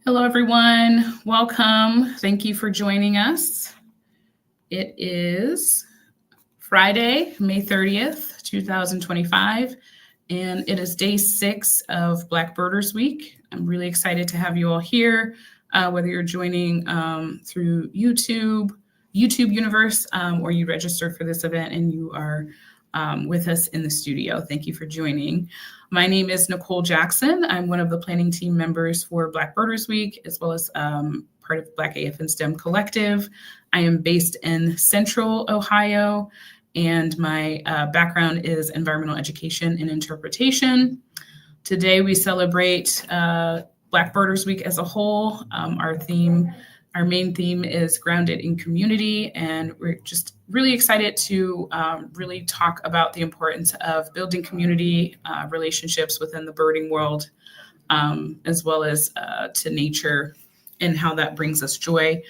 Hello, everyone. Welcome. Thank you for joining us. It is Friday, May 30th, 2025, and it is day 6 of Black Birders Week. I'm really excited to have you all here, whether you're joining through YouTube Universe, or you registered for this event and you are with us in the studio. Thank you for joining. My name is Nicole Jackson. I'm one of the planning team members for Black Birders Week, as well as part of Black AF and STEM Collective. I am based in Central Ohio, and my background is environmental education and interpretation. Today we celebrate Black Birders Week as a whole. Our main theme is grounded in community, and we're just really excited to really talk about the importance of building community relationships within the birding world, as well as to nature, and how that brings us joy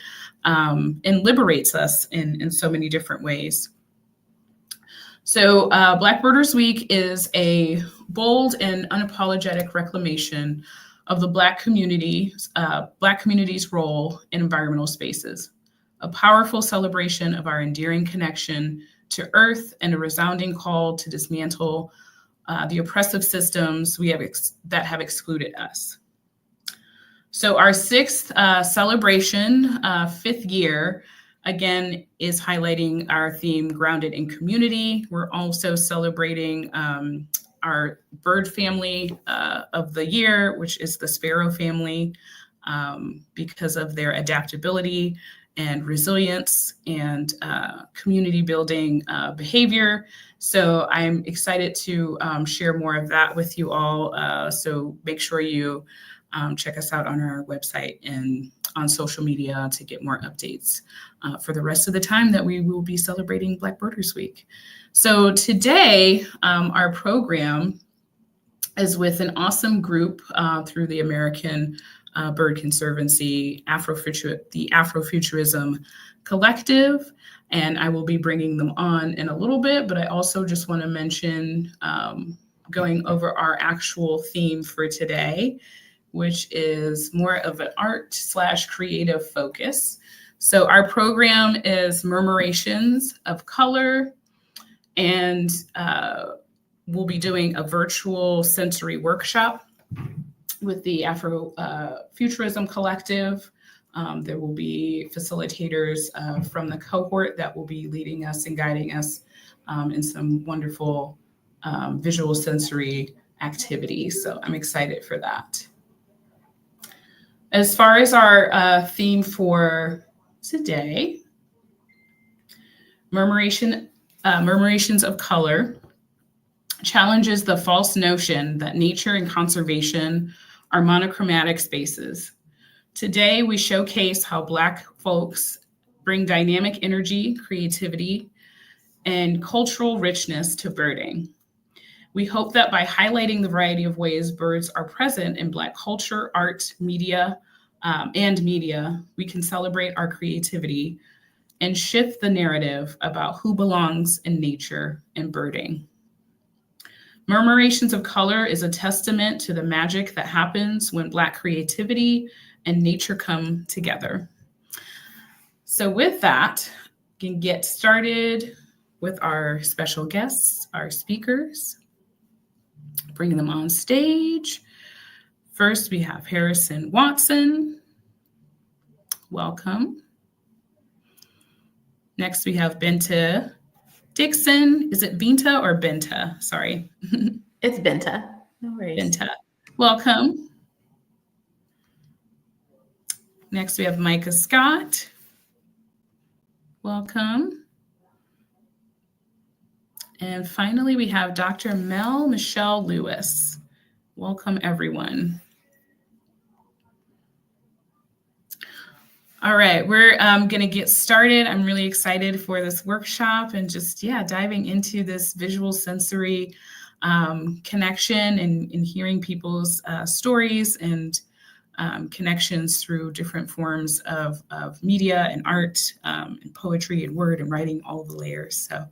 and liberates us in so many different ways. So Black Birders Week is a bold and unapologetic reclamation of the Black community's role in environmental spaces, a powerful celebration of our endearing connection to Earth and a resounding call to dismantle the oppressive systems that have excluded us. So our 6th celebration, 5th year, again, is highlighting our theme, grounded in community. We're also celebrating our bird family of the year, which is the sparrow family, because of their adaptability and resilience and community building behavior. So I'm excited to share more of that with you all. So make sure you check us out on our website and on social media to get more updates for the rest of the time that we will be celebrating Black Birders Week. So today, our program is with an awesome group through the American Bird Conservancy, the Afrofuturism Collective, and I will be bringing them on in a little bit, but I also just want to mention going over our actual theme for today, which is more of an art/creative focus. So our program is Murmurations of Color, and we'll be doing a virtual sensory workshop with the Afrofuturism Collective. There will be facilitators from the cohort that will be leading us and guiding us in some wonderful visual sensory activities. So I'm excited for that. As far as our theme for today, Murmurations of Color challenges the false notion that nature and conservation are monochromatic spaces. Today, we showcase how Black folks bring dynamic energy, creativity, and cultural richness to birding. We hope that by highlighting the variety of ways birds are present in Black culture, art, media, we can celebrate our creativity and shift the narrative about who belongs in nature and birding. Murmurations of Color is a testament to the magic that happens when Black creativity and nature come together. So with that, we can get started with our special guests, our speakers. Bring them on stage. First, we have Harrison Watson. Welcome. Next, we have Binta Dixon. Is it Binta or Binta? Sorry. It's Binta. No worries. Binta. Welcome. Next, we have Mykah Scott. Welcome. And finally, we have Dr. Mel Michelle Lewis. Welcome, everyone. All right, we're going to get started. I'm really excited for this workshop and just, diving into this visual sensory connection and hearing people's stories and connections through different forms of media and art and poetry and word and writing, all the layers. So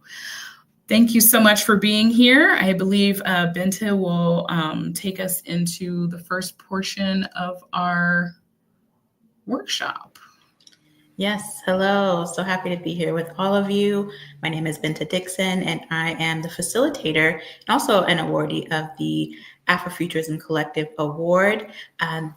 thank you so much for being here. I believe Binta will take us into the first portion of our workshop. Yes, hello. So happy to be here with all of you. My name is Binta Dixon, and I am the facilitator and also an awardee of the Afrofuturism Collective Award.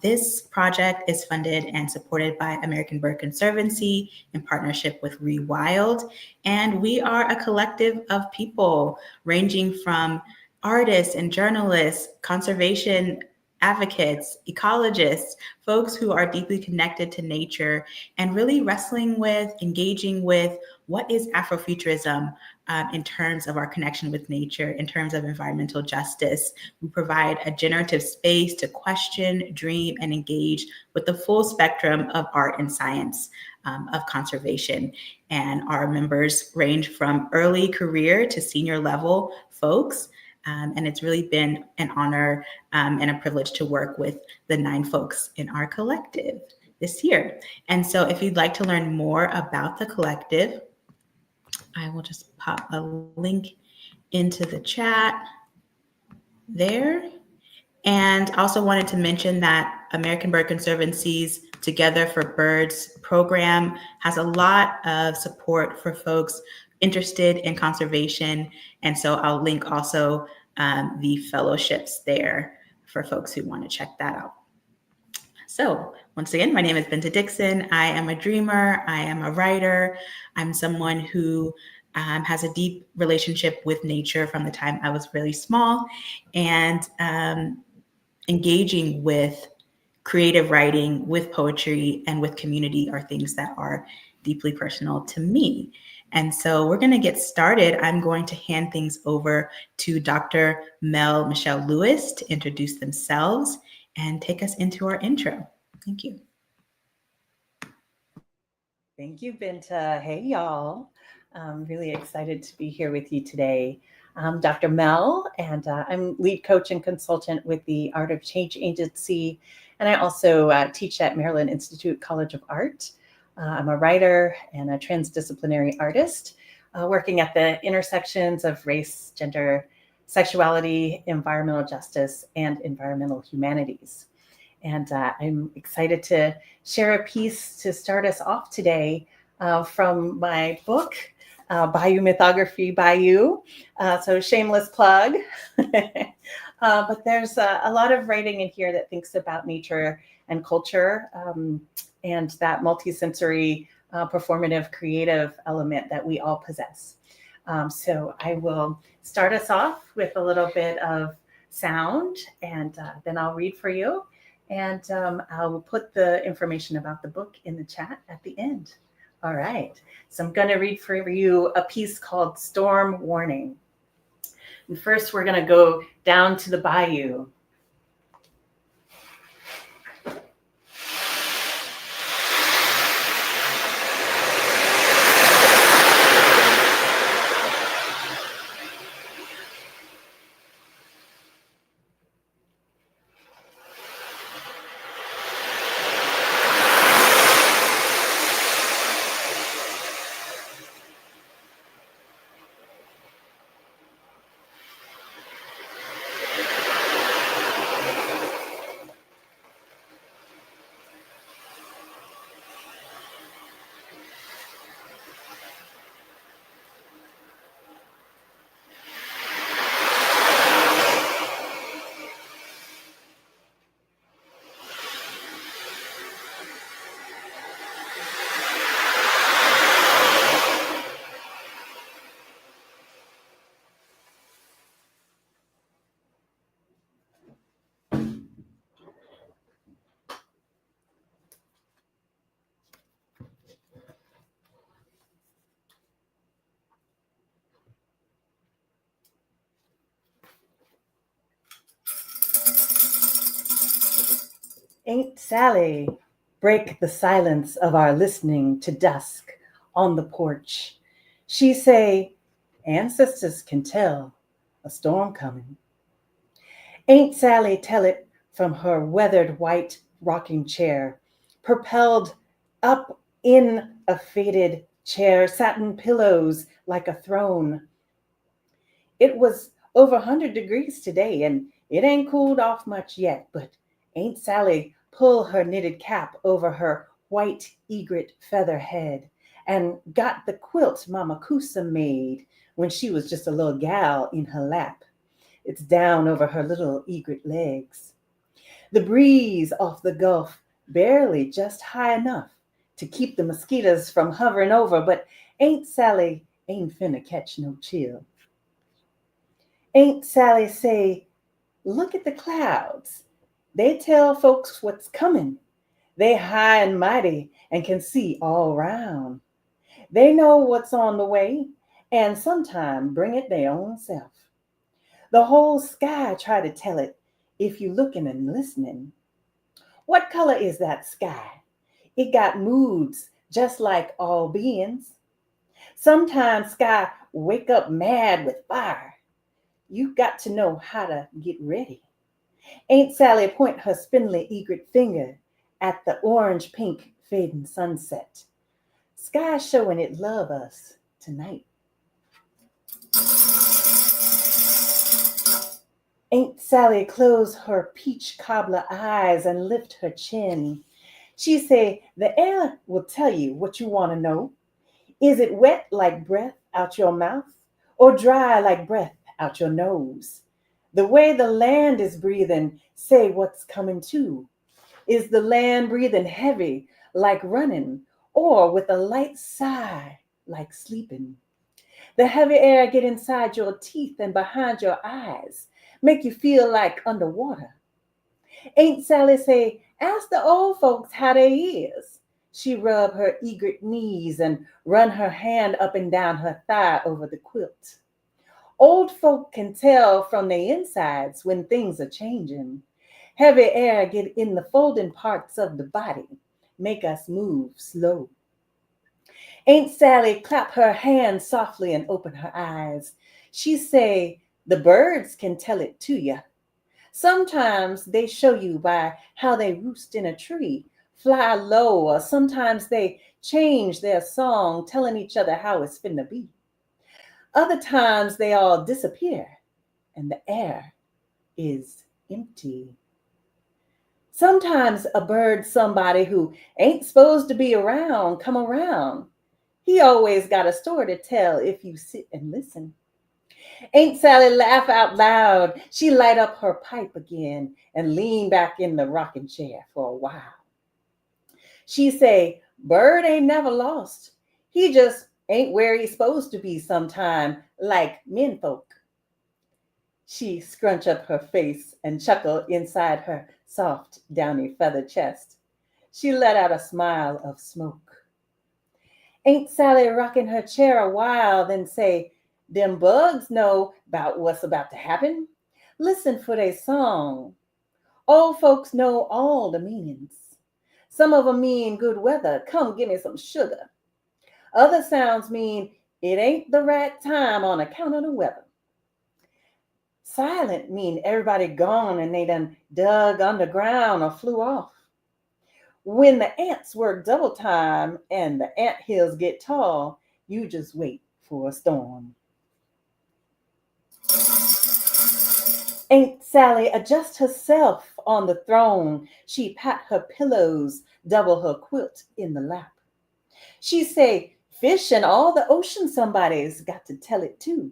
This project is funded and supported by American Bird Conservancy in partnership with Rewild. And we are a collective of people ranging from artists and journalists, conservation advocates, ecologists, folks who are deeply connected to nature and really wrestling with, engaging with what is Afrofuturism in terms of our connection with nature, in terms of environmental justice. We provide a generative space to question, dream, and engage with the full spectrum of art and science of conservation. And our members range from early career to senior level folks. And it's really been an honor and a privilege to work with the 9 folks in our collective this year. And so if you'd like to learn more about the collective, I will just pop a link into the chat there. And also wanted to mention that American Bird Conservancy's Together for Birds program has a lot of support for folks interested in conservation. And so I'll link also the fellowships there for folks who want to check that out. So once again, my name is Binta Dixon. I am a dreamer. I am a writer. I'm someone who has a deep relationship with nature from the time I was really small, and engaging with creative writing, with poetry, and with community are things that are deeply personal to me. And so we're going to get started. I'm going to hand things over to Dr. Mel Michelle Lewis to introduce themselves and take us into our intro. Thank you. Thank you, Binta. Hey, y'all. I'm really excited to be here with you today. I'm Dr. Mel, and I'm lead coach and consultant with the Art of Change Agency, and I also teach at Maryland Institute College of Art. I'm a writer and a transdisciplinary artist, working at the intersections of race, gender, sexuality, environmental justice, and environmental humanities. And I'm excited to share a piece to start us off today from my book, Bayou Mythography Bayou. So shameless plug. But there's a lot of writing in here that thinks about nature and culture and that multisensory, performative, creative element that we all possess. So I will start us off with a little bit of sound, and then I'll read for you. And I'll put the information about the book in the chat at the end. All right. So I'm going to read for you a piece called Storm Warning. And first, we're going to go down to the bayou. Aunt Sally, break the silence of our listening to dusk on the porch. She say, ancestors can tell a storm coming. Aunt Sally tell it from her weathered white rocking chair, propelled up in a faded chair, satin pillows like a throne. It was over 100 degrees today, and it ain't cooled off much yet, but Aunt Sally pull her knitted cap over her white egret feather head and got the quilt Mama Kusa made when she was just a little gal in her lap. It's down over her little egret legs. The breeze off the Gulf barely just high enough to keep the mosquitoes from hovering over, but Aunt Sally ain't finna catch no chill. Aunt Sally say, look at the clouds. They tell folks what's coming. They high and mighty and can see all round. They know what's on the way and sometime bring it their own self. The whole sky try to tell it if you looking and listening. What color is that sky? It got moods just like all beings. Sometimes sky wake up mad with fire. You got to know how to get ready. Aunt Sally point her spindly egret finger at the orange-pink fading sunset. Sky showing it love us tonight. Aunt Sally close her peach cobbler eyes and lift her chin. She say, the air will tell you what you want to know. Is it wet like breath out your mouth or dry like breath out your nose? The way the land is breathing, say what's coming too. Is the land breathing heavy like running or with a light sigh like sleeping? The heavy air get inside your teeth and behind your eyes, make you feel like underwater. Aunt Sally say, ask the old folks how they is. She rub her egret knees and run her hand up and down her thigh over the quilt. Old folk can tell from their insides when things are changing. Heavy air get in the folding parts of the body, make us move slow. Aunt Sally clap her hands softly and open her eyes. She say, the birds can tell it to you. Sometimes they show you by how they roost in a tree, fly low, or sometimes they change their song, telling each other how it's finna be. Other times they all disappear and the air is empty. Sometimes a bird, somebody who ain't supposed to be around, come around. He always got a story to tell if you sit and listen. Aunt Sally laugh out loud. She light up her pipe again and lean back in the rocking chair for a while. She say, bird ain't never lost. He just ain't where he's supposed to be sometime, like men folk. She scrunch up her face and chuckle inside her soft, downy feather chest. She let out a smile of smoke. Aunt Sally rocking her chair a while, then say, them bugs know about what's about to happen. Listen for their song. Old folks know all the meanings. Some of them mean good weather. Come give me some sugar. Other sounds mean it ain't the right time on account of the weather. Silent mean everybody gone and they done dug underground or flew off. When the ants work double time and the ant hills get tall, you just wait for a storm. Aunt Sally adjusts herself on the throne. She pat her pillows, double her quilt in the lap. She say, fish and all the ocean somebody's got to tell it too.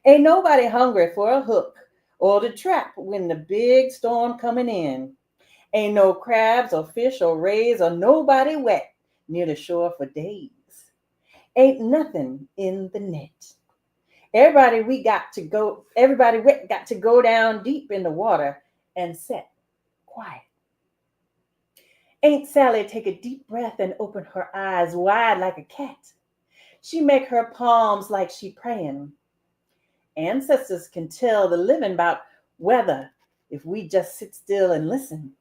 Ain't nobody hungry for a hook or to trap when the big storm coming in. Ain't no crabs or fish or rays or nobody wet near the shore for days. Ain't nothing in the net. Everybody got to go down deep in the water and set quiet. Aunt Sally take a deep breath and open her eyes wide like a cat. She make her palms like she praying. Ancestors can tell the living about weather if we just sit still and listen.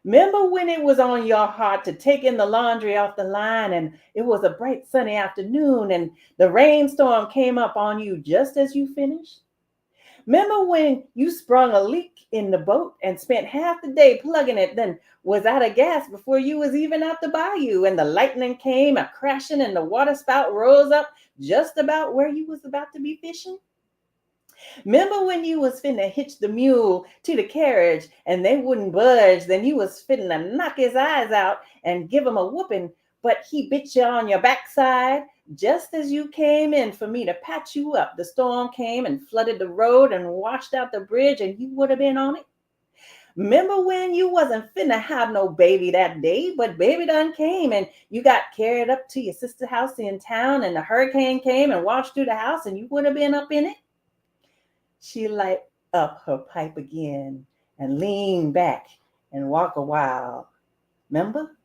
Remember when it was on your heart to take in the laundry off the line and it was a bright sunny afternoon and the rainstorm came up on you just as you finished? Remember when you sprung a leak in the boat and spent half the day plugging it, then was out of gas before you was even out the bayou and the lightning came a crashing and the water spout rose up just about where you was about to be fishing? Remember when you was finna hitch the mule to the carriage and they wouldn't budge, then you was finna knock his eyes out and give him a whooping, but he bit you on your backside? Just as you came in for me to patch you up, the storm came and flooded the road and washed out the bridge, and you would have been on it. Remember when you wasn't finna have no baby that day, but baby done came and you got carried up to your sister's house in town and the hurricane came and washed through the house and you would have been up in it? She light up her pipe again and lean back and walk a while. Remember?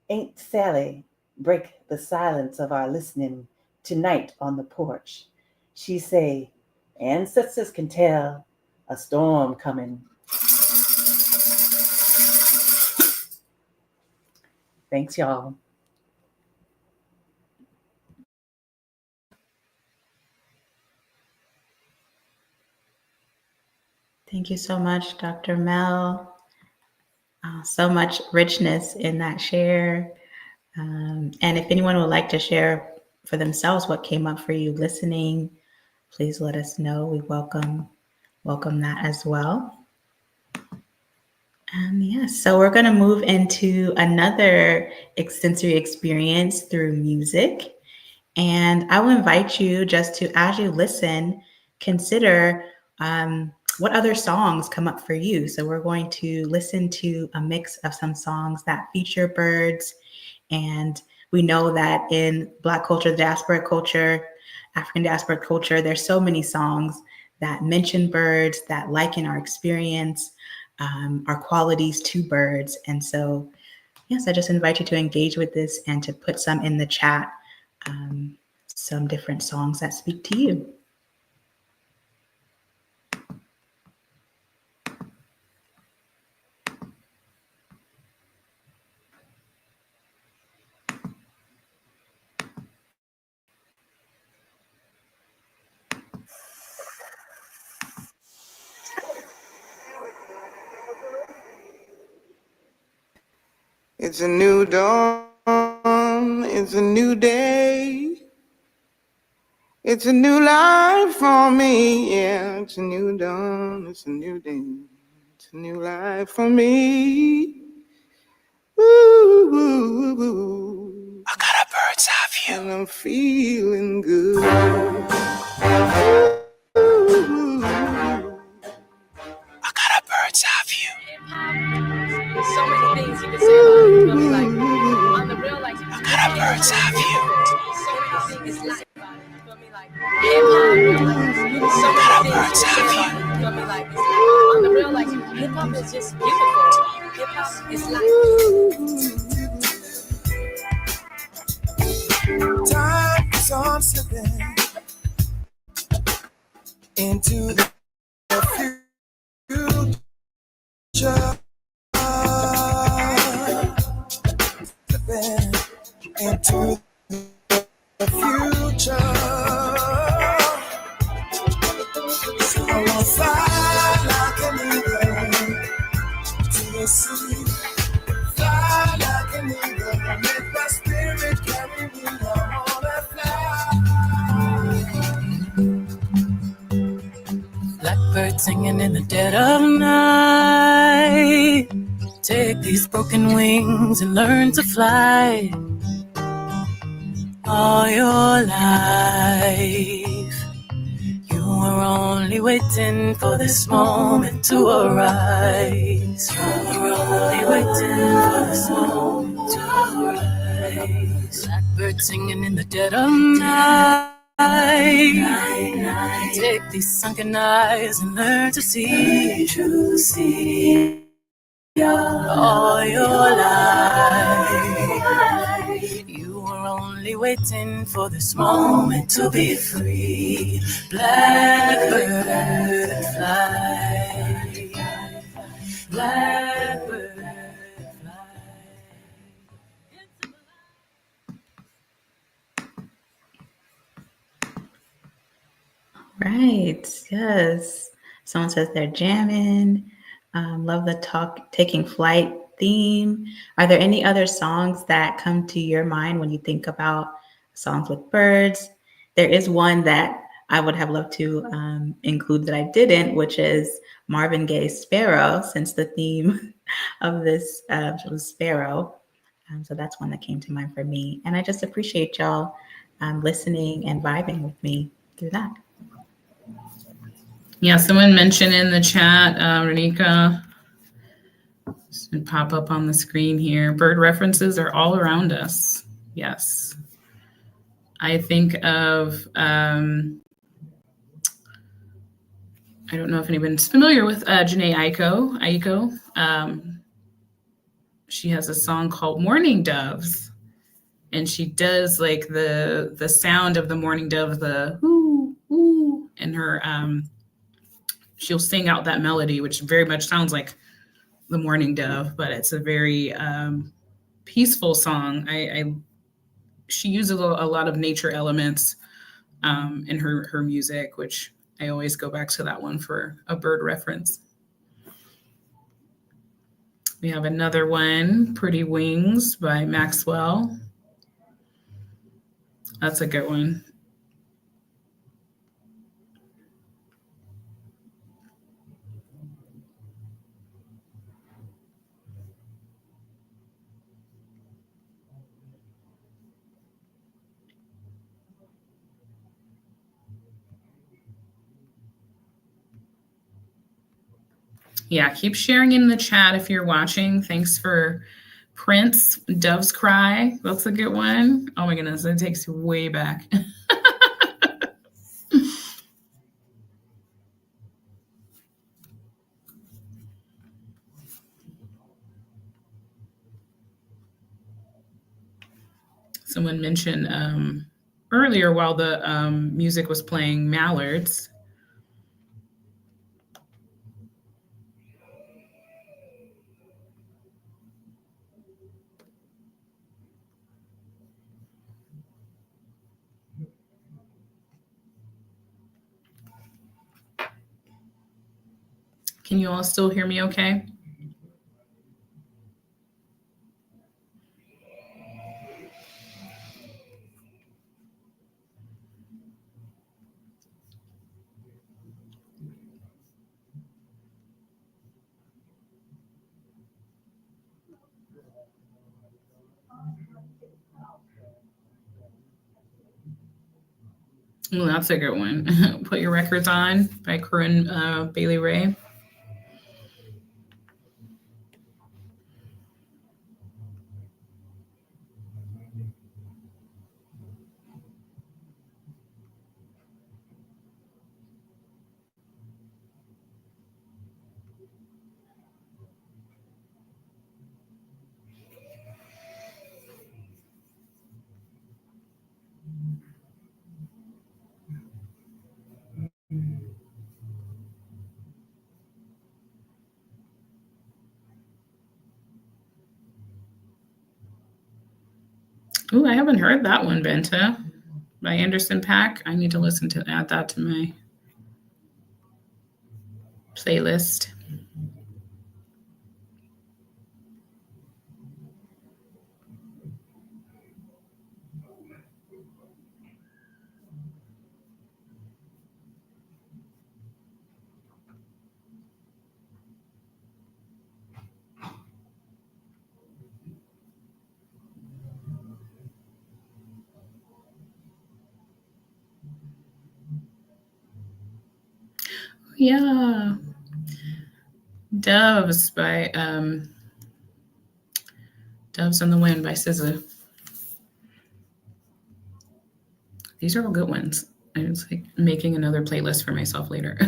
Ain't Sally break the silence of our listening tonight on the porch. She say, ancestors can tell a storm coming. Thanks, y'all. Thank you so much, Dr. Mel. So much richness in that share. And if anyone would like to share for themselves what came up for you listening, please let us know. We welcome that as well. Yes, so we're going to move into another sensory experience through music. And I will invite you just to, as you listen, consider what other songs come up for you. So we're going to listen to a mix of some songs that feature birds. And we know that in Black culture, diasporic culture, African diasporic culture, there's so many songs that mention birds, that liken our experience, our qualities to birds. And so, yes, I just invite you to engage with this and to put some in the chat, some different songs that speak to you. It's a new dawn, it's a new day. It's a new life for me, yeah. It's a new dawn, it's a new day. It's a new life for me. Ooh, ooh, ooh. I got a bird's eye view. And I'm feeling good. Ooh, ooh, ooh. I got a bird's eye view. So many things you can say about it. But like, on the real, like, I got a bird's eye view. So many things like about it. You feel me? Like, hip hop, like, so many things you can say about it. You feel me? Like, it's like, on the real, like, hip hop is just beautiful. Hip hop is like. Time is on slipping into the future. Slipping into the future. So I will fly like an eagle to the sea. Fly like an eagle, make my spirit carry me. I wanna fly. Blackbird singing in the dead of night. Take these broken wings and learn to fly. All your life, you were only waiting for this moment to arise. You were only waiting for this moment to arise. Blackbird singing in the dead of night. Take these sunken eyes and learn to see. All your life, you were only waiting for this moment to be free. Blackbird fly, blackbird fly. Right. Yes. Someone says they're jamming. Love the taking flight theme. Are there any other songs that come to your mind when you think about songs with birds? There is one that I would have loved to include that I didn't, which is Marvin Gaye's Sparrow, since the theme of this was Sparrow. So that's one that came to mind for me. And I just appreciate y'all listening and vibing with me through that. Yeah, someone mentioned in the chat, Renika, should pop up on the screen here. Bird references are all around us. Yes. I think of, I don't know if anyone's familiar with Janae Aiko. She has a song called Morning Doves. And she does like the sound of the morning dove, the whoo, whoo, and her, she'll sing out that melody, which very much sounds like the morning dove, but it's a very peaceful song. She uses a lot of nature elements in her music, which I always go back to that one for a bird reference. We have another one, Pretty Wings by Maxwell. That's a good one. Yeah, keep sharing in the chat if you're watching. Thanks for Prince, Dove's Cry. That's a good one. Oh my goodness, it takes you way back. Someone mentioned earlier while the music was playing, mallards. Can you all still hear me okay? Well, that's a good one. Put Your Records On by Corinne Bailey Rae. Ooh, I haven't heard that one, Binta, by Anderson .Paak. I need to add that to my playlist. Yeah. Doves by Doves on the Wind by SZA. These are all good ones. I was like making another playlist for myself later.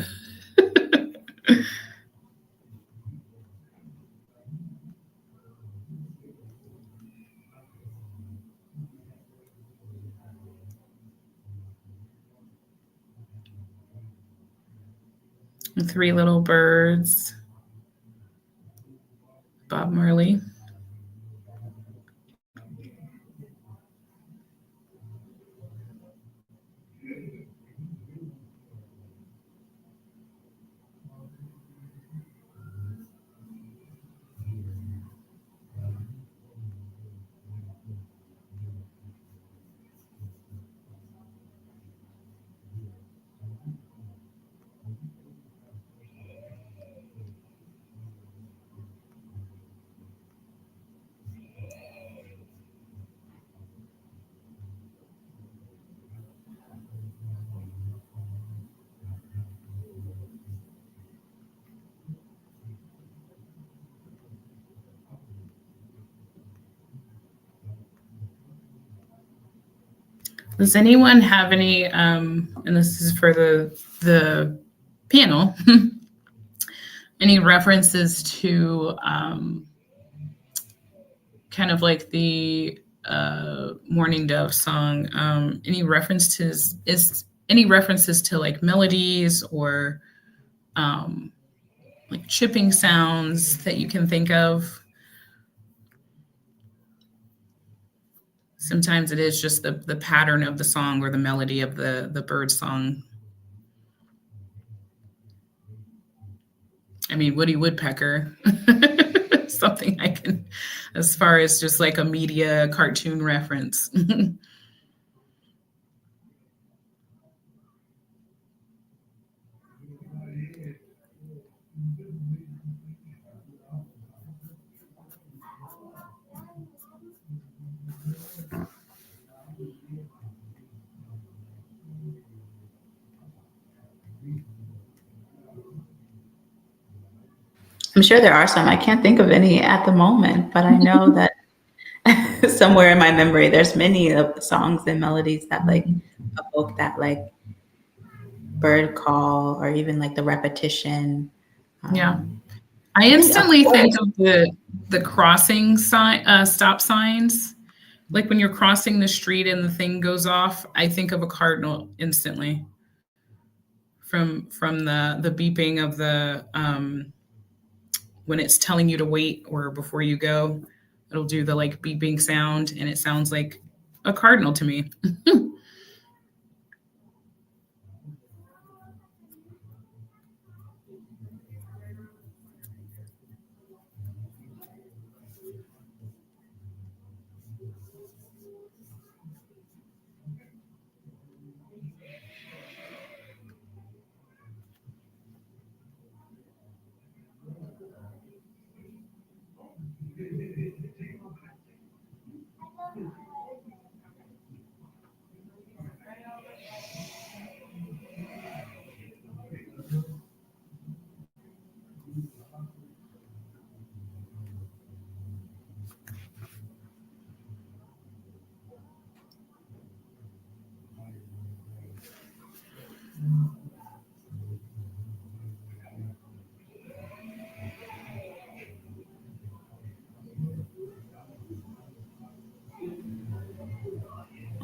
Three Little Birds, Bob Marley. Does anyone have any, and this is for the panel, any references to kind of like the Morning Dove song? Any references to like melodies or like chipping sounds that you can think of? Sometimes it is just the pattern of the song or the melody of the bird song. I mean, Woody Woodpecker, something I can, as far as just like a media cartoon reference. I'm sure there are some. I can't think of any at the moment, but I know that somewhere in my memory, there's many of the songs and melodies that like evoke that like bird call or even like the repetition. Yeah. I instantly think of the crossing sign, stop signs. Like when you're crossing the street and the thing goes off, I think of a cardinal instantly. From the beeping of the when it's telling you to wait or before you go, it'll do the like beeping sound, and it sounds like a cardinal to me.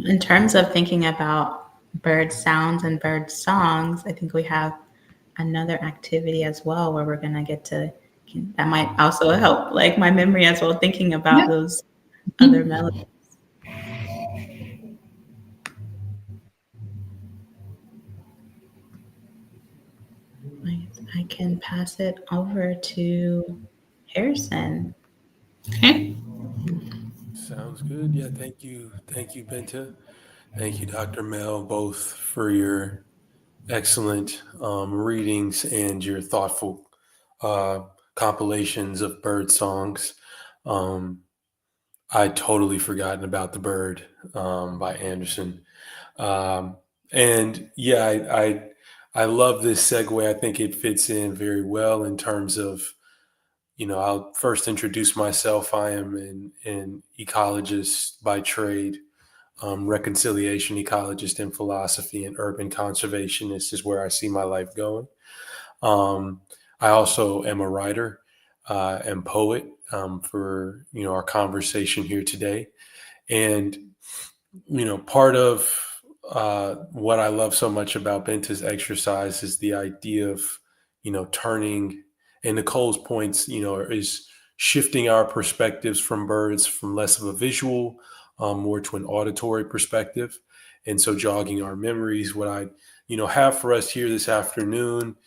In terms of thinking about bird sounds and bird songs, I think we have another activity as well where we're going to get to, that might also help like my memory as well, thinking about those other melodies. I can pass it over to Harrison. Okay. Sounds good. Yeah, thank you. Thank you, Binta. Thank you, Dr. Mel, both for your excellent readings and your thoughtful compilations of bird songs. I'd totally forgotten about The Bird by Anderson. And yeah, I love this segue. I think it fits in very well in terms of, I'll first introduce myself. I am an ecologist by trade, reconciliation ecologist in philosophy, and urban conservationist is where I see my life going. I also am a writer and poet for, our conversation here today. And, part of what I love so much about Binta's exercise is the idea of, turning, and Nicole's points, is shifting our perspectives from birds from less of a visual, more to an auditory perspective. And so jogging our memories, what I, have for us here this afternoon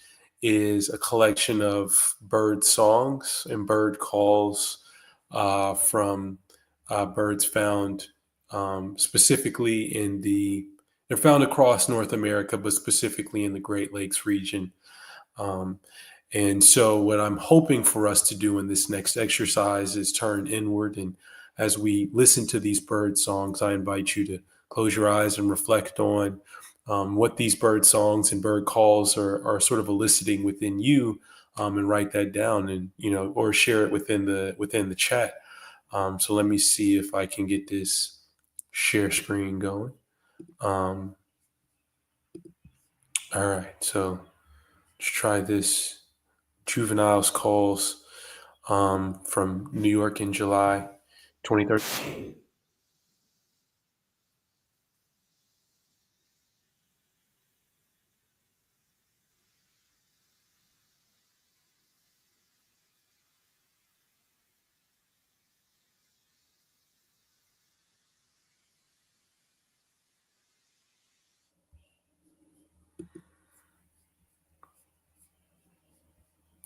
is a collection of bird songs and bird calls from birds found specifically they're found across North America, but specifically in the Great Lakes region. And so what I'm hoping for us to do in this next exercise is turn inward. And as we listen to these bird songs, I invite you to close your eyes and reflect on what these bird songs and bird calls are sort of eliciting within you, and write that down and, or share it within the chat. So let me see if I can get this share screen going. All right, so let's try this. Juveniles calls from New York in July 2013.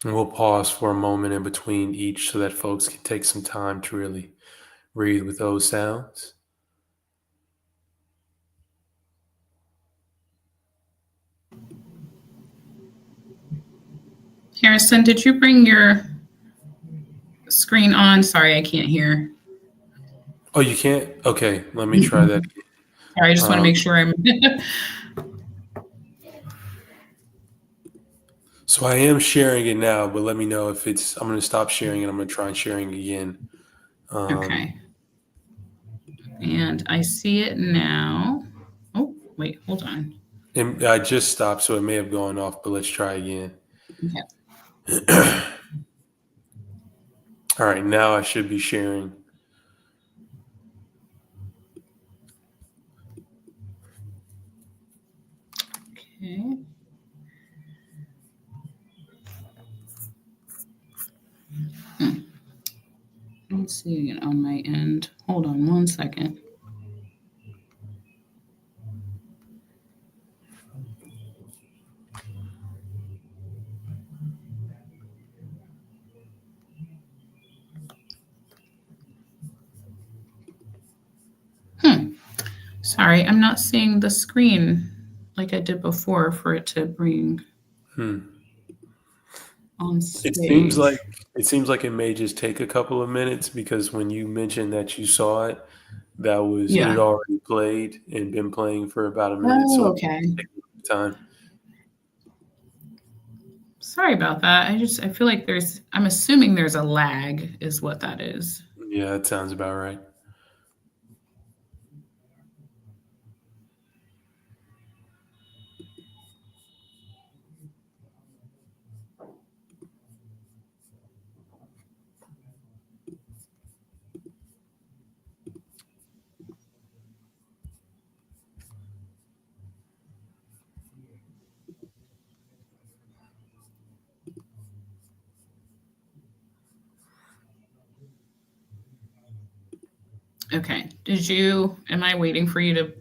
And we'll pause for a moment in between each so that folks can take some time to really breathe with those sounds. Harrison, did you bring your screen on? Sorry, I can't hear. Oh, you can't? Okay, let me try that. Sorry, I just want to make sure I'm. So I am sharing it now, but let me know if I'm going to stop sharing and I'm going to try and sharing again. Okay. And I see it now. Oh, wait, hold on. And I just stopped, so it may have gone off, but let's try again. Okay. All right, now I should be sharing. Okay. I'm seeing it on my end. Hold on one second. Sorry, I'm not seeing the screen like I did before for it to bring on stage. It seems like it may just take a couple of minutes because when you mentioned that you saw it, it had already played and been playing for about a minute. Oh, So okay. time. Sorry about that. I feel like I'm assuming there's a lag is what that is. Yeah, that sounds about right. Okay. Am I waiting for you to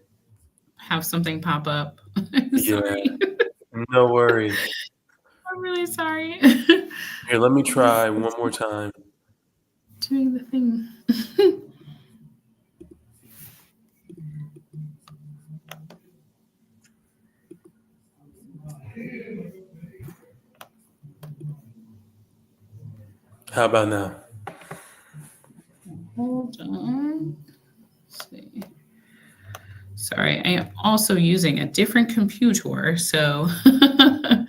have something pop up? Sorry. Yeah, no worries. I'm really sorry. Here, let me try one more time. Doing the thing. How about now? Hold on. Let's see. Sorry, I am also using a different computer, so I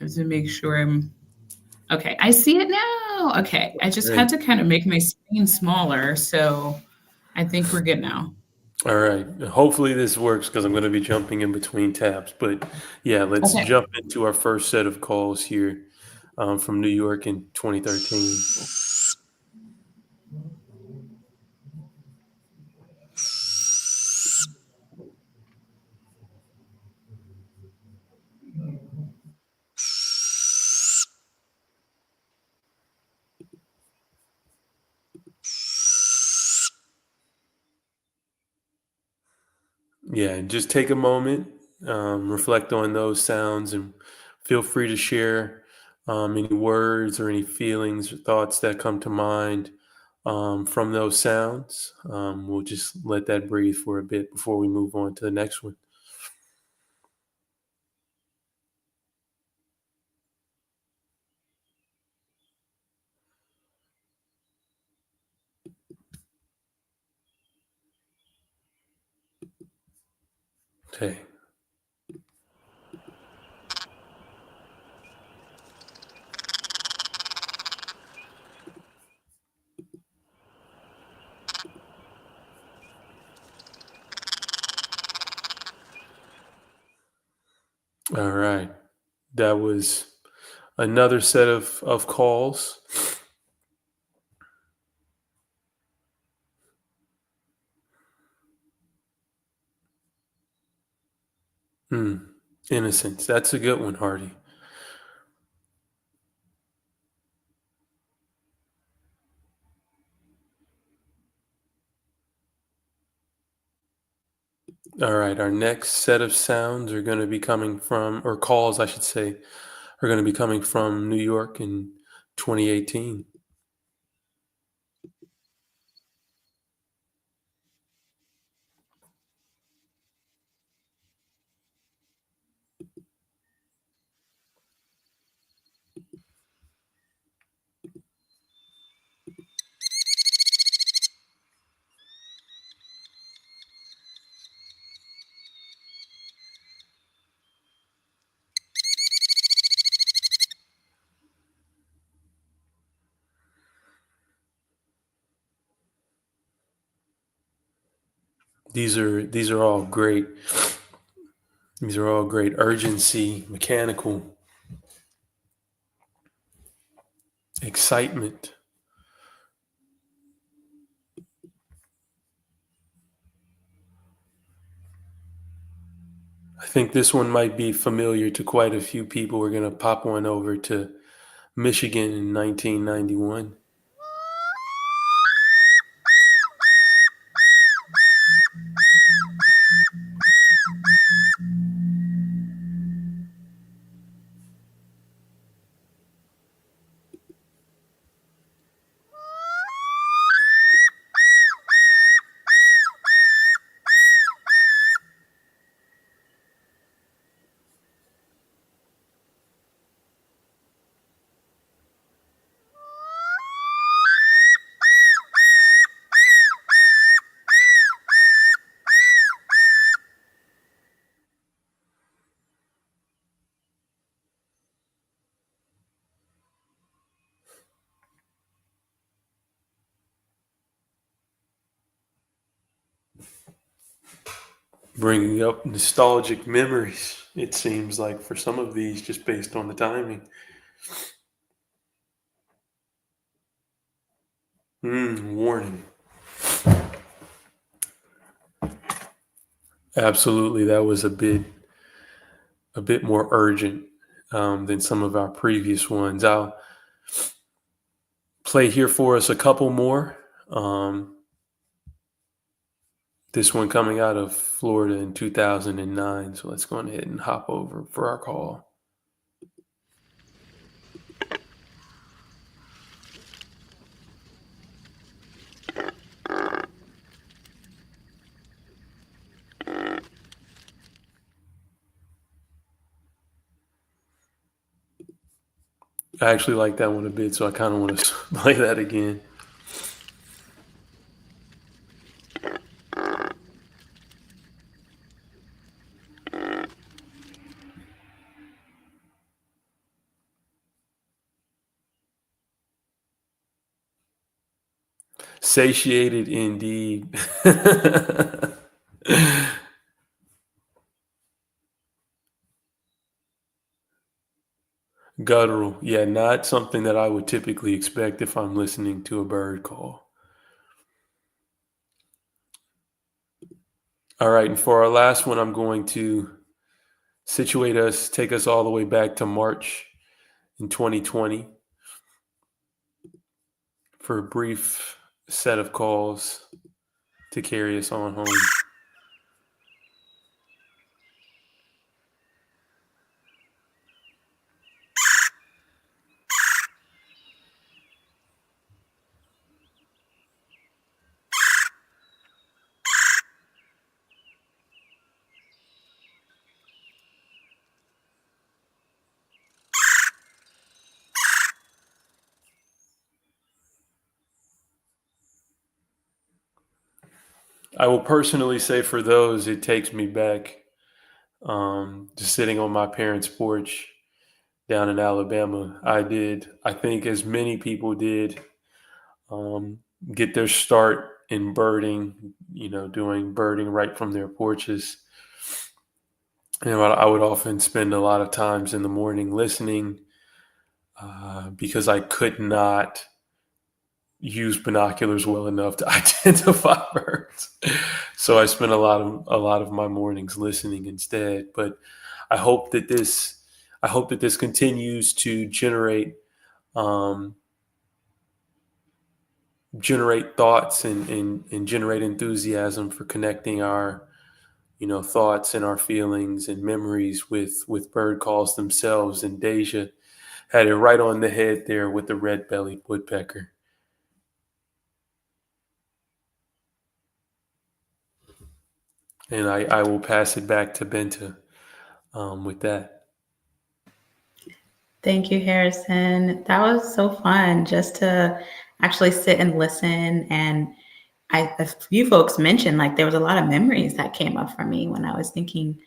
have to make sure I'm okay. I see it now. Okay, I just had to kind of make my screen smaller, so I think we're good now. All right. Hopefully this works because I'm going to be jumping in between tabs. But yeah, let's jump into our first set of calls here from New York in 2013. Yeah, just take a moment, reflect on those sounds, and feel free to share any words or any feelings or thoughts that come to mind from those sounds. We'll just let that breathe for a bit before we move on to the next one. Okay. All right. That was another set of calls. Innocence. That's a good one, Hardy. All right. Our next set of sounds are going to be coming from, or calls, I should say, are going to be coming from New York in 2018. These are all great. These are all great. Urgency, mechanical, excitement. I think this one might be familiar to quite a few people. We're going to pop one over to Michigan in 1991. Bringing up nostalgic memories, it seems like, for some of these, just based on the timing. Warning. Absolutely, that was a bit more urgent than some of our previous ones. I'll play here for us a couple more. This one coming out of Florida in 2009. So let's go ahead and hop over for our call. I actually like that one a bit, so I kind of want to play that again. Satiated indeed. Guttural. Yeah, not something that I would typically expect if I'm listening to a bird call. All right, and for our last one, I'm going to take us all the way back to March in 2020 for a brief set of calls to carry us on home. I will personally say for those, it takes me back just sitting on my parents' porch down in Alabama. I think as many people did, get their start in birding, doing birding right from their porches. I would often spend a lot of times in the morning listening because I could not use binoculars well enough to identify birds. So I spent a lot of my mornings listening instead. But I hope that this continues to um, generate thoughts and generate enthusiasm for connecting our thoughts and our feelings and memories with bird calls themselves. And Deja had it right on the head there with the red-bellied woodpecker. And I will pass it back to Binta with that. Thank you, Harrison. That was so fun just to actually sit and listen. And a few folks mentioned like there was a lot of memories that came up for me when I was thinking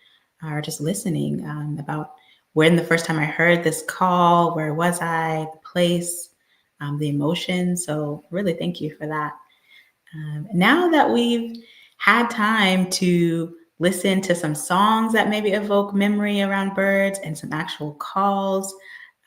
or just listening about when the first time I heard this call, where was I, the place, the emotion. So really thank you for that. Now that we've had time to listen to some songs that maybe evoke memory around birds and some actual calls,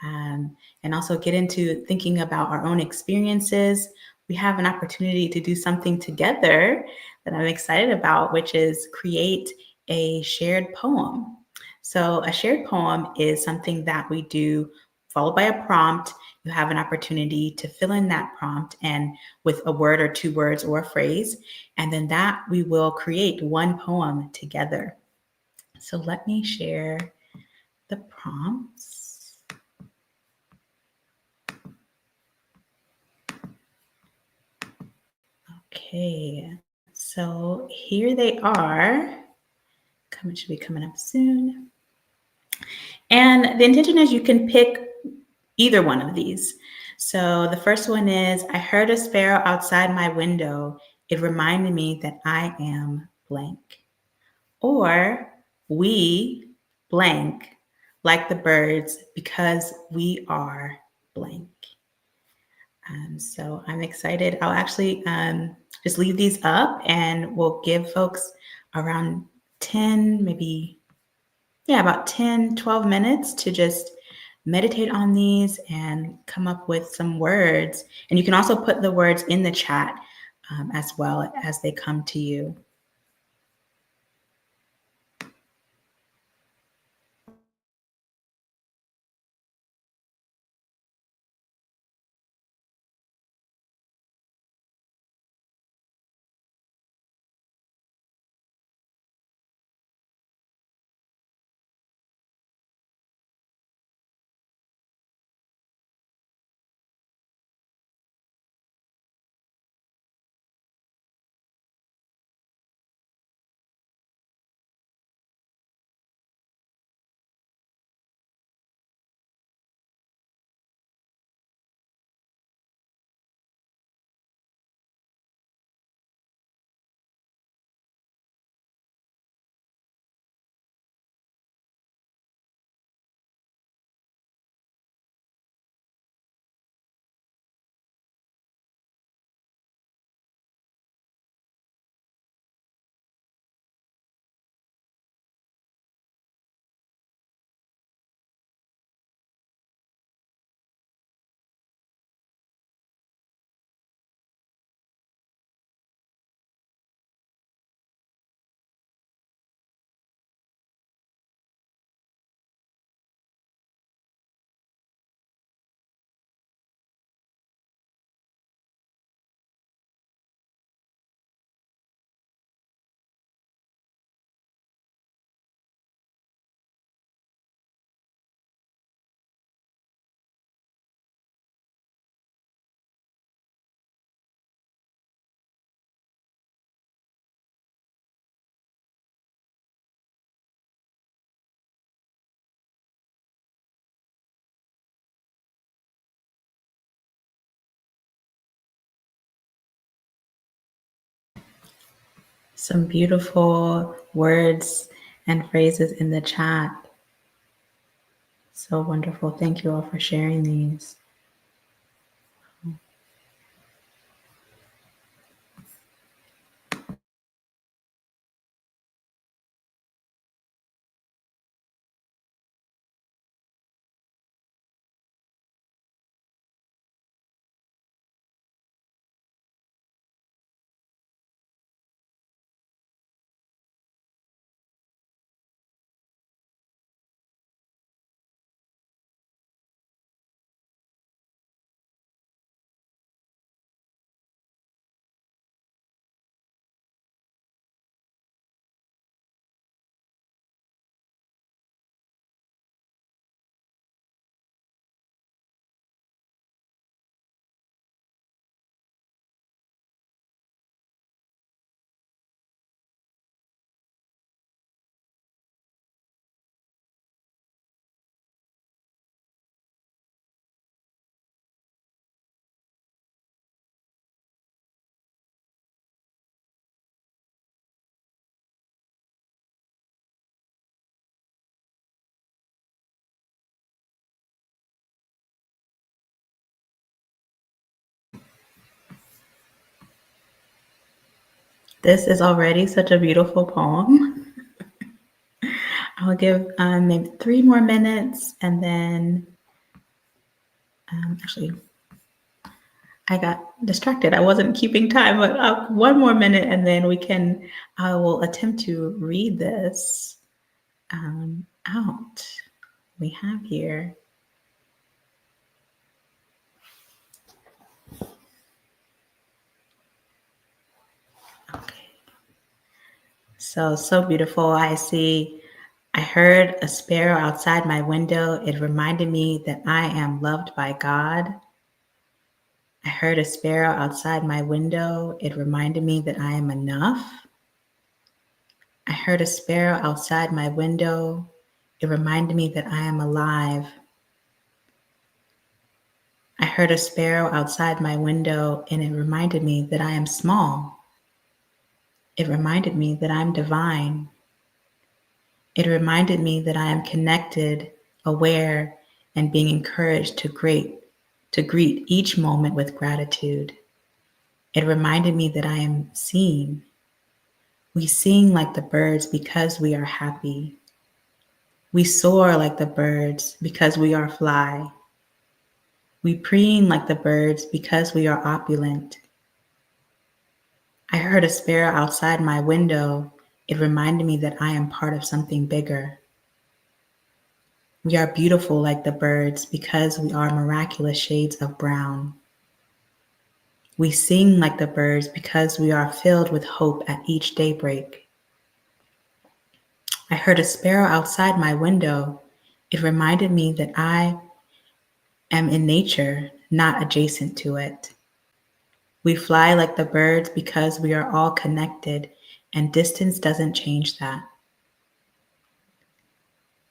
and also get into thinking about our own experiences, we have an opportunity to do something together that I'm excited about, which is create a shared poem. So a shared poem is something that we do followed by a prompt. You have an opportunity to fill in that prompt and with a word or 2 words or a phrase, and then that we will create one poem together. So let me share the prompts. Okay, so here they are. Should be coming up soon. And the intention is you can pick either one of these. So the first one is, I heard a sparrow outside my window. It reminded me that I am blank. Or we blank like the birds because we are blank. So I'm excited. I'll actually just leave these up and we'll give folks around 10, about 10, 12 minutes to just meditate on these and come up with some words. And you can also put the words in the chat as well as they come to you. Some beautiful words and phrases in the chat. So wonderful. Thank you all for sharing these. This is already such a beautiful poem. I'll give maybe 3 more minutes, and then actually, I got distracted. I wasn't keeping time, but 1 more minute, and then I will attempt to read this out. We have here. Okay. So beautiful. I heard a sparrow outside my window. It reminded me that I am loved by God. I heard a sparrow outside my window. It reminded me that I am enough. I heard a sparrow outside my window. It reminded me that I am alive. I heard a sparrow outside my window, and it reminded me that I am small. It reminded me that I'm divine. It reminded me that I am connected, aware, and being encouraged to greet each moment with gratitude. It reminded me that I am seen. We sing like the birds because we are happy. We soar like the birds because we are fly. We preen like the birds because we are opulent. I heard a sparrow outside my window. It reminded me that I am part of something bigger. We are beautiful like the birds because we are miraculous shades of brown. We sing like the birds because we are filled with hope at each daybreak. I heard a sparrow outside my window. It reminded me that I am in nature, not adjacent to it. We fly like the birds because we are all connected, and distance doesn't change that.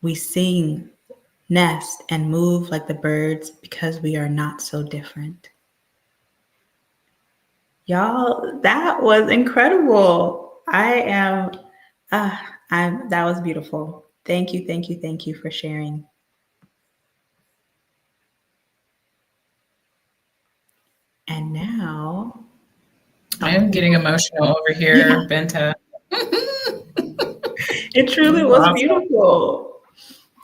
We sing, nest, and move like the birds because we are not so different. Y'all, that was incredible. That was beautiful. Thank you for sharing. And now, I am getting emotional over here, Binta. it truly was beautiful.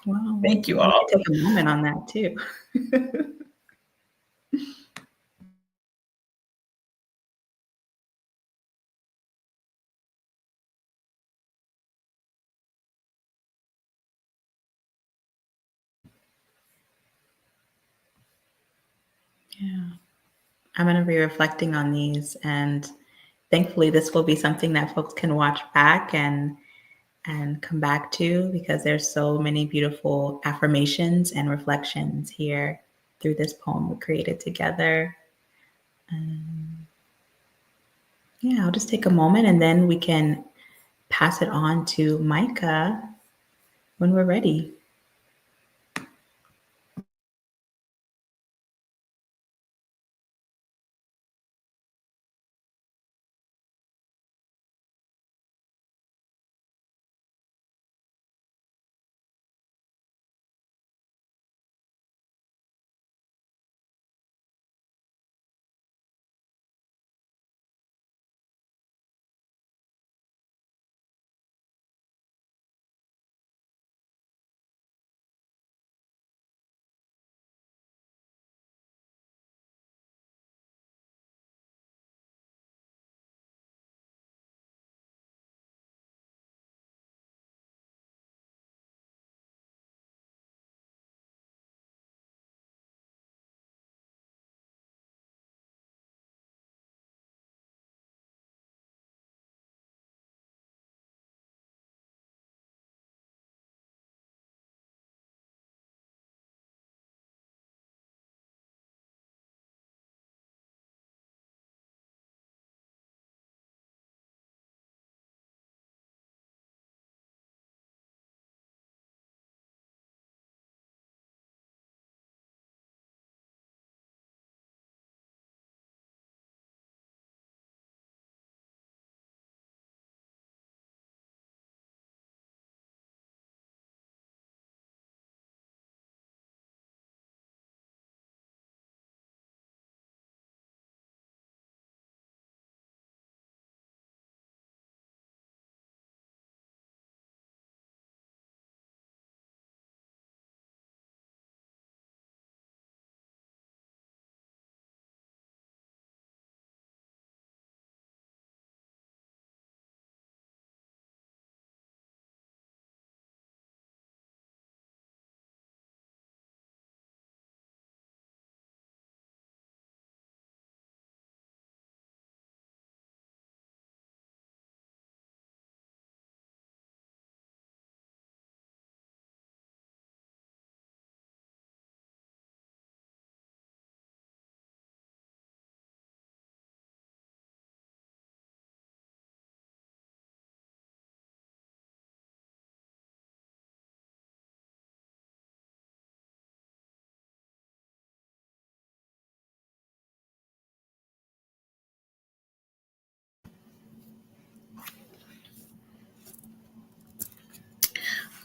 Wow, Thank you we all. could take a moment on that too. Yeah, I'm going to be reflecting on these, and thankfully this will be something that folks can watch back and come back to, because there's so many beautiful affirmations and reflections here through this poem we created together. Yeah, I'll just take a moment, and then we can pass it on to Mykah when we're ready.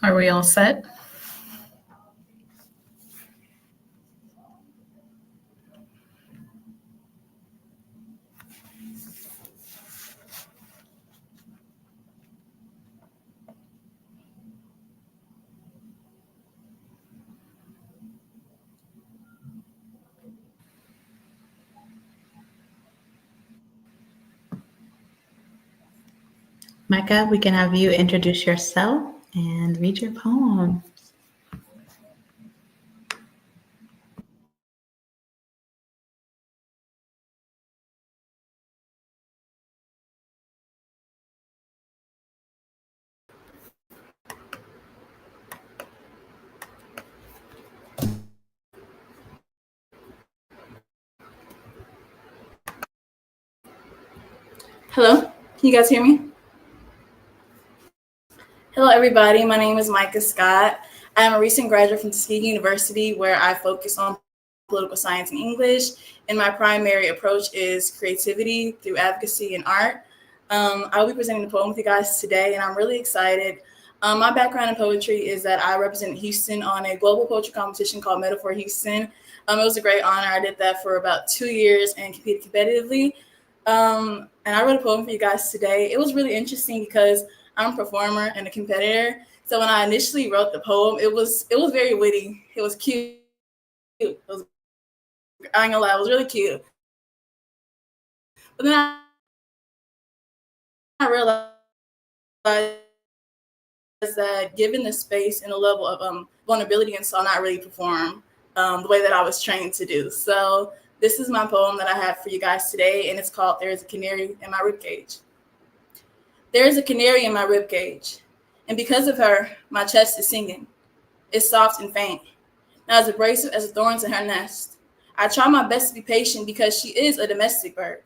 Are we all set? Mykah, we can have you introduce yourself and read your poem. Hello, can you guys hear me? Hello, everybody. My name is Mykah Scott. I am a recent graduate from Tuskegee University, where I focus on political science and English, and my primary approach is creativity through advocacy and art. I will be presenting the poem with you guys today, and I'm really excited. My background in poetry is that I represent Houston on a global poetry competition called Metaphor Houston. It was a great honor. I did that for about 2 years and competed competitively. And I wrote a poem for you guys today. It was really interesting because I'm a performer and a competitor. So when I initially wrote the poem, it was very witty. It was cute. I ain't gonna lie, it was really cute. But then I realized that given the space and the level of vulnerability, and so I'll not really perform the way that I was trained to do. So this is my poem that I have for you guys today, and it's called "There is a Canary in My Ribcage." There is a canary in my ribcage, and because of her, my chest is singing. It's soft and faint, not as abrasive as the thorns in her nest. I try my best to be patient because she is a domestic bird,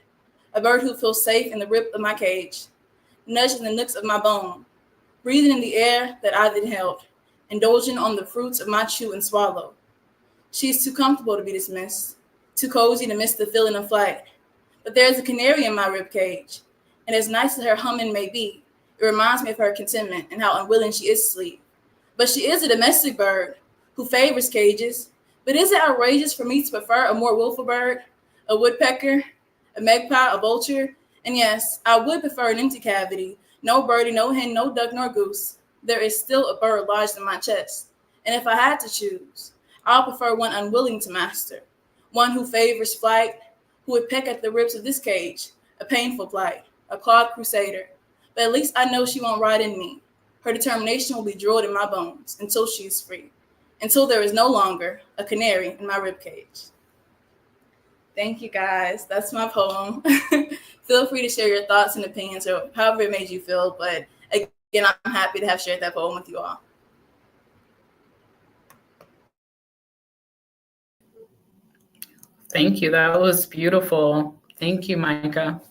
a bird who feels safe in the rib of my cage, nudged in the nooks of my bone, breathing in the air that I then held, indulging on the fruits of my chew and swallow. She is too comfortable to be dismissed, too cozy to miss the feeling of flight. But there is a canary in my ribcage, and as nice as her humming may be, it reminds me of her contentment and how unwilling she is to sleep. But she is a domestic bird who favors cages. But is it outrageous for me to prefer a more willful bird, a woodpecker, a magpie, a vulture? And yes, I would prefer an empty cavity. No birdie, no hen, no duck, nor goose. There is still a bird lodged in my chest. And if I had to choose, I'll prefer one unwilling to master, one who favors flight, who would peck at the ribs of this cage, a painful plight, a clawed crusader. But at least I know she won't ride in me. Her determination will be drilled in my bones until she is free, until there is no longer a canary in my ribcage. Thank you, guys. That's my poem. Feel free to share your thoughts and opinions or however it made you feel. But again, I'm happy to have shared that poem with you all. Thank you. That was beautiful. Thank you, Mykah.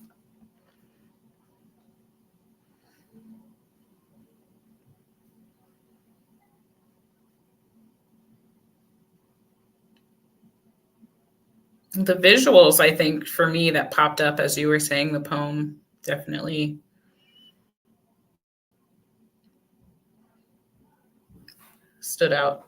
The visuals, I think, for me, that popped up as you were saying the poem definitely stood out.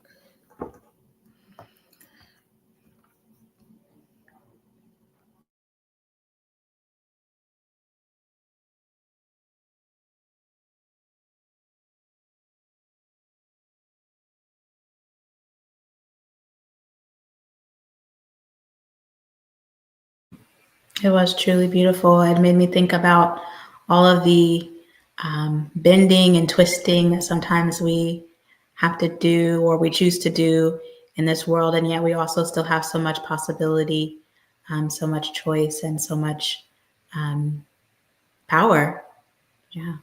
It was truly beautiful. It made me think about all of the bending and twisting that sometimes we have to do or we choose to do in this world. And yet we also still have so much possibility, so much choice, and so much power. Yeah.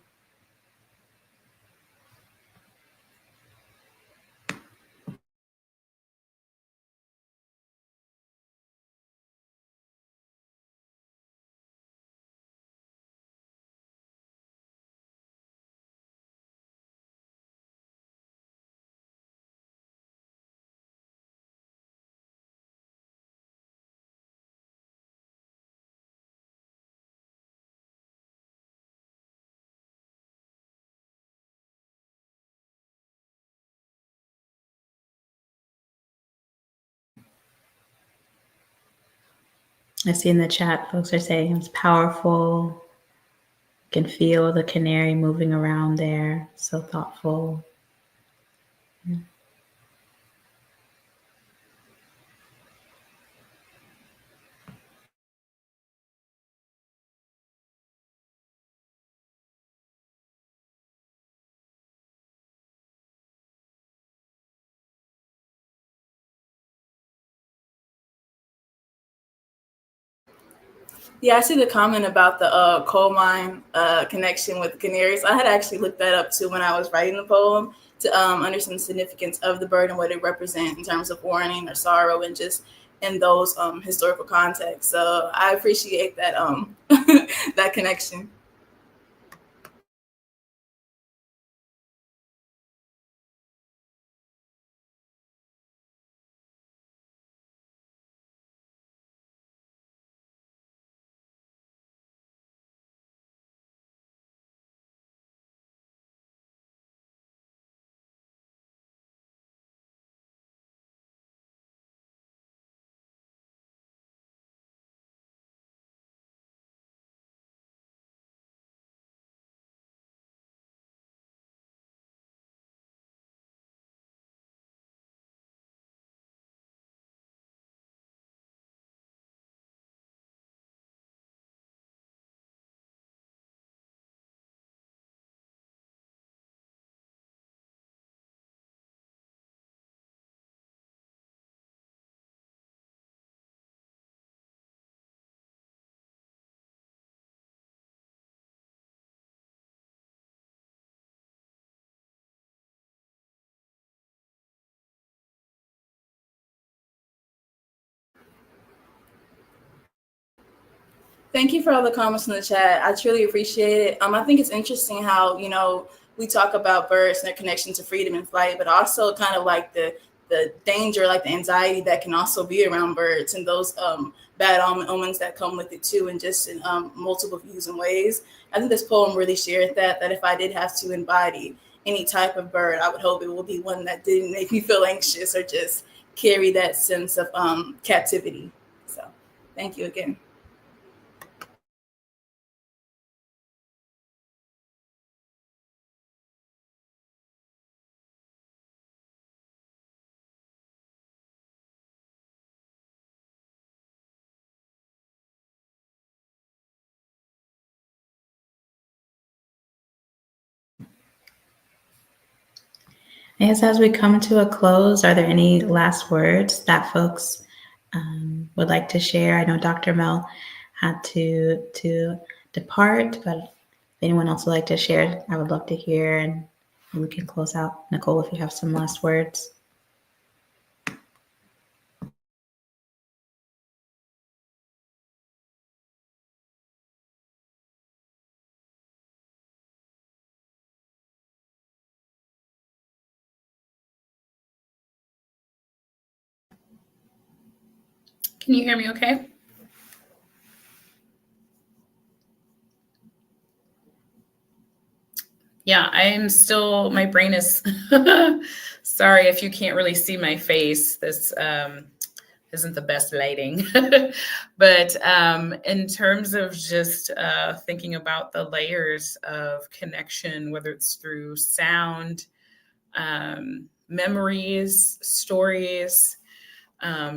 I see in the chat, folks are saying it's powerful. You can feel the canary moving around there. So thoughtful. Yeah. Yeah, I see the comment about the coal mine connection with canaries. I had actually looked that up too when I was writing the poem to understand the significance of the bird and what it represents in terms of warning or sorrow and just in those historical contexts. So I appreciate that that connection. Thank you for all the comments in the chat. I truly appreciate it. I think it's interesting how, we talk about birds and their connection to freedom and flight, but also kind of like the danger, like the anxiety that can also be around birds and those bad omens that come with it too, and just in multiple views and ways. I think this poem really shared that if I did have to embody any type of bird, I would hope it will be one that didn't make me feel anxious or just carry that sense of captivity. So thank you again. I guess as we come to a close, are there any last words that folks would like to share? I know Dr. Mel had to depart, but if anyone else would like to share, I would love to hear, and we can close out. Nicole, if you have some last words. Can you hear me okay? Yeah, I'm still, my brain is, sorry if you can't really see my face. This isn't the best lighting. But in terms of just thinking about the layers of connection, whether it's through sound, memories, stories,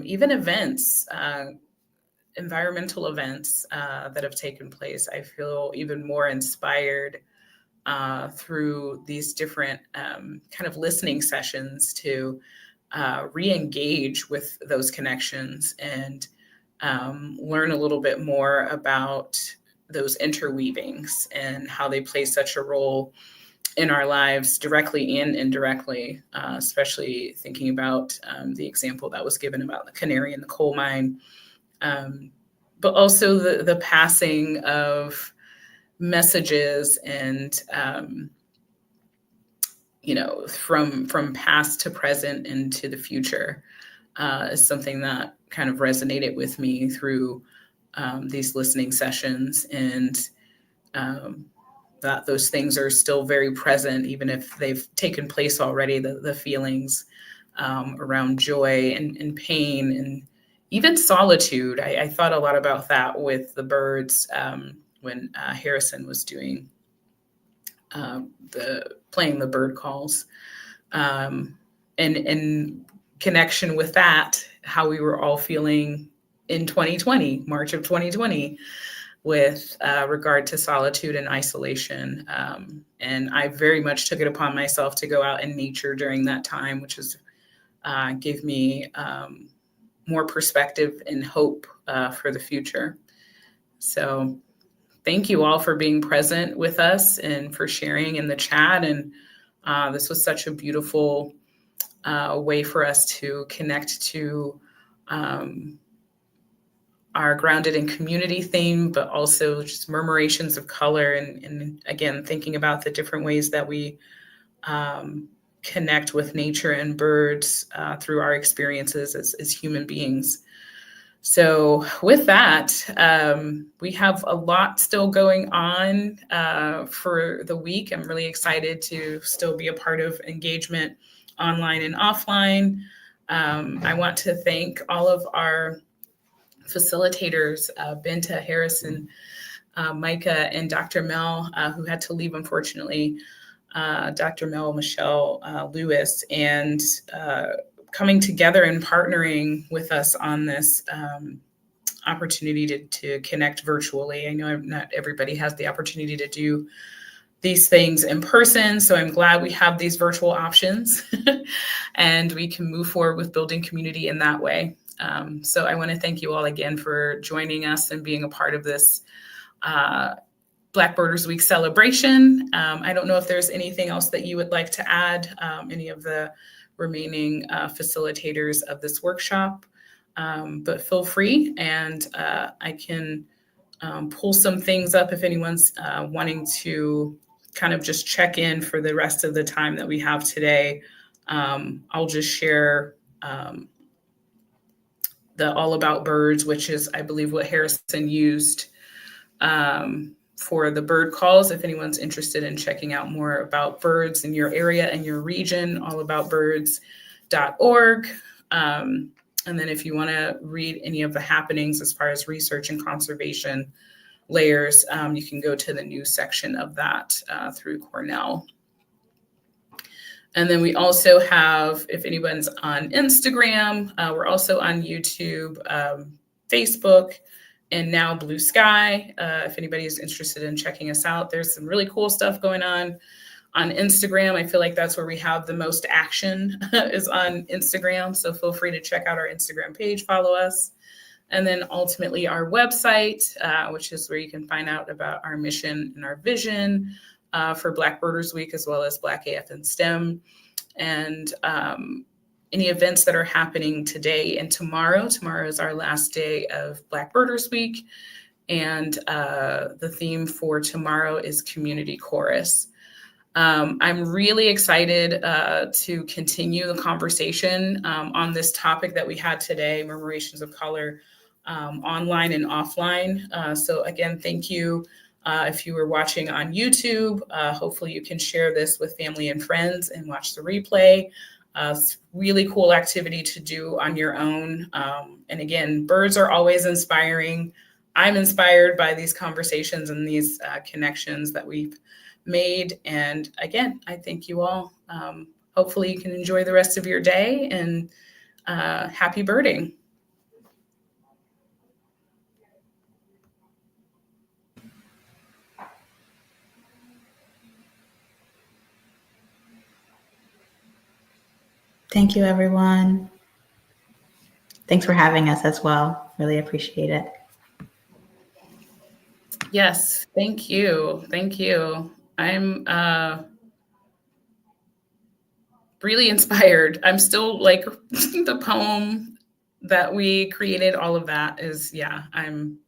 even events, environmental events that have taken place, I feel even more inspired through these different kind of listening sessions to re-engage with those connections and learn a little bit more about those interweavings and how they play such a role in our lives directly and indirectly, especially thinking about the example that was given about the canary in the coal mine, but also the passing of messages and from past to present into the future is something that kind of resonated with me through these listening sessions, and that those things are still very present, even if they've taken place already, the feelings around joy and pain even solitude. I thought a lot about that with the birds when Harrison was doing playing the bird calls, and in connection with that, how we were all feeling in 2020, March of 2020, with regard to solitude and isolation. And I very much took it upon myself to go out in nature during that time, which is gave me more perspective and hope for the future. So thank you all for being present with us and for sharing in the chat. And this was such a beautiful way for us to connect to our grounded in community theme, but also just murmurations of color. And again, thinking about the different ways that we connect with nature and birds through our experiences as human beings. So with that, we have a lot still going on for the week. I'm really excited to still be a part of engagement online and offline. I want to thank all of our facilitators, Binta, Harrison, Mykah, and Dr. Mel, who had to leave, unfortunately, Dr. Mel Michelle Lewis, and coming together and partnering with us on this opportunity to connect virtually. I know not everybody has the opportunity to do these things in person, so I'm glad we have these virtual options and we can move forward with building community in that way. So I want to thank you all again for joining us and being a part of this Black Birders Week celebration. I don't know if there's anything else that you would like to add, any of the remaining facilitators of this workshop, but feel free, and I can pull some things up if anyone's wanting to kind of just check in for the rest of the time that we have today. I'll just share the All About Birds, which is, I believe, what Harrison used for the bird calls. If anyone's interested in checking out more about birds in your area and your region, allaboutbirds.org. And then if you want to read any of the happenings as far as research and conservation layers, you can go to the news section of that through Cornell. And then we also have, if anyone's on Instagram, we're also on YouTube, Facebook, and now Blue Sky. If anybody is interested in checking us out, there's some really cool stuff going on Instagram. I feel like that's where we have the most action is on Instagram. So feel free to check out our Instagram page, follow us. And then ultimately our website, which is where you can find out about our mission and our vision for Black Birders Week, as well as Black AF and STEM, and any events that are happening today and tomorrow. Tomorrow is our last day of Black Birders Week, and the theme for tomorrow is Community Chorus. I'm really excited to continue the conversation on this topic that we had today, Murmurations of Color, online and offline. So again, thank you. If you were watching on YouTube, hopefully you can share this with family and friends and watch the replay. It's really cool activity to do on your own. And again, birds are always inspiring. I'm inspired by these conversations and these connections that we've made. And again, I thank you all. Hopefully you can enjoy the rest of your day, and happy birding. Thank you, everyone. Thanks for having us as well. Really appreciate it. Yes, thank you. Thank you. I'm really inspired. I'm still like the poem that we created, all of that is, yeah, I'm